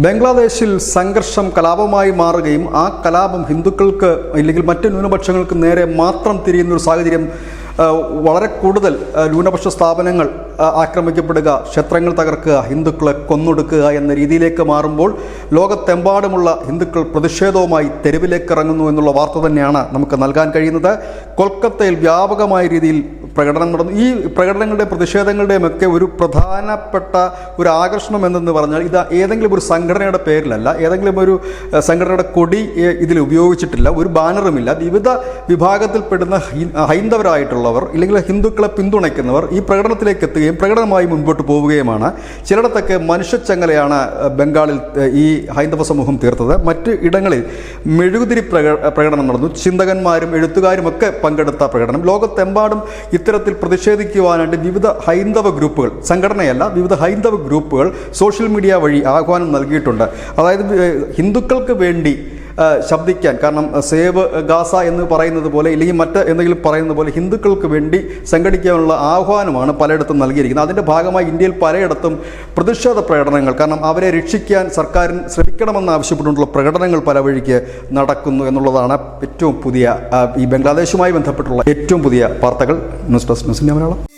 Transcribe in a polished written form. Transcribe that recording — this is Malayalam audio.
ബംഗ്ലാദേശിൽ സംഘർഷം കലാപമായി മാറുകയും ആ കലാപം ഹിന്ദുക്കൾക്ക് അല്ലെങ്കിൽ മറ്റ് ന്യൂനപക്ഷങ്ങൾക്ക് നേരെ മാത്രം തിരിയുന്നൊരു സാഹചര്യം വളരെ കൂടുതൽ ന്യൂനപക്ഷ സ്ഥാപനങ്ങൾ ആക്രമിക്കപ്പെടുക, ക്ഷേത്രങ്ങൾ തകർക്കുക, ഹിന്ദുക്കളെ കൊന്നൊടുക്കുക എന്ന രീതിയിലേക്ക് മാറുമ്പോൾ ലോകത്തെമ്പാടുമുള്ള ഹിന്ദുക്കൾ പ്രതിഷേധവുമായി തെരുവിലേക്ക് ഇറങ്ങുന്നു എന്നുള്ള വാർത്ത തന്നെയാണ് നമുക്ക് നൽകാൻ കഴിയുന്നത്. കൊൽക്കത്തയിൽ വ്യാപകമായ രീതിയിൽ പ്രകടനം നടന്നു. ഈ പ്രകടനങ്ങളുടെയും പ്രതിഷേധങ്ങളുടെയും ഒക്കെ ഒരു പ്രധാനപ്പെട്ട ഒരു ആകർഷണം എന്തെന്ന് പറഞ്ഞാൽ ഇത് ഏതെങ്കിലും ഒരു സംഘടനയുടെ പേരിലല്ല, ഏതെങ്കിലും ഒരു സംഘടനയുടെ കൊടി ഇതിൽ ഉപയോഗിച്ചിട്ടില്ല, ഒരു ബാനറുമില്ല. വിവിധ വിഭാഗത്തിൽപ്പെടുന്ന ഹൈന്ദവരായിട്ടുള്ളവർ ഇല്ലെങ്കിൽ ഹിന്ദുക്കളെ പിന്തുണയ്ക്കുന്നവർ ഈ പ്രകടനത്തിലേക്ക് എത്തുകയും പ്രകടനമായി മുൻപോട്ട് പോവുകയുമാണ്. ചിലയിടത്തൊക്കെ മനുഷ്യച്ചങ്ങലയാണ് ബംഗാളിൽ ഈ ഹൈന്ദവ സമൂഹം തീർത്തത്. മറ്റ് ഇടങ്ങളിൽ മെഴുകുതിരി പ്രകടനം നടന്നു. ചിന്തകന്മാരും എഴുത്തുകാരും ഒക്കെ പങ്കെടുത്ത പ്രകടനം. ലോകത്തെമ്പാടും ഇത്തരത്തിൽ പ്രതിഷേധിക്കുവാനായിട്ട് വിവിധ ഹൈന്ദവ ഗ്രൂപ്പുകൾ, സംഘടനയല്ല, വിവിധ ഹൈന്ദവ ഗ്രൂപ്പുകൾ സോഷ്യൽ മീഡിയ വഴി ആഹ്വാനം നൽകിയിട്ടുണ്ട്. അതായത് ഹിന്ദുക്കൾക്ക് വേണ്ടി ശബ്ദിക്കാൻ, കാരണം സേവ് ഗാസ എന്ന് പറയുന്നത് പോലെ ഇല്ലെങ്കിൽ മറ്റ് എന്തെങ്കിലും പറയുന്നത് പോലെ ഹിന്ദുക്കൾക്ക് വേണ്ടി സംഘടിക്കാനുള്ള ആഹ്വാനമാണ് പലയിടത്തും നൽകിയിരിക്കുന്നത്. അതിൻ്റെ ഭാഗമായി ഇന്ത്യയിൽ പലയിടത്തും പ്രതിഷേധ പ്രകടനങ്ങൾ, കാരണം അവരെ രക്ഷിക്കാൻ സർക്കാരിന് ശ്രമിക്കണമെന്ന് ആവശ്യപ്പെട്ടുകൊണ്ടുള്ള പ്രകടനങ്ങൾ പല വഴിക്ക് നടക്കുന്നു എന്നുള്ളതാണ് ഏറ്റവും പുതിയ ഈ ബംഗ്ലാദേശുമായി ബന്ധപ്പെട്ടുള്ള ഏറ്റവും പുതിയ വാർത്തകൾ. News desk news India Malayalam.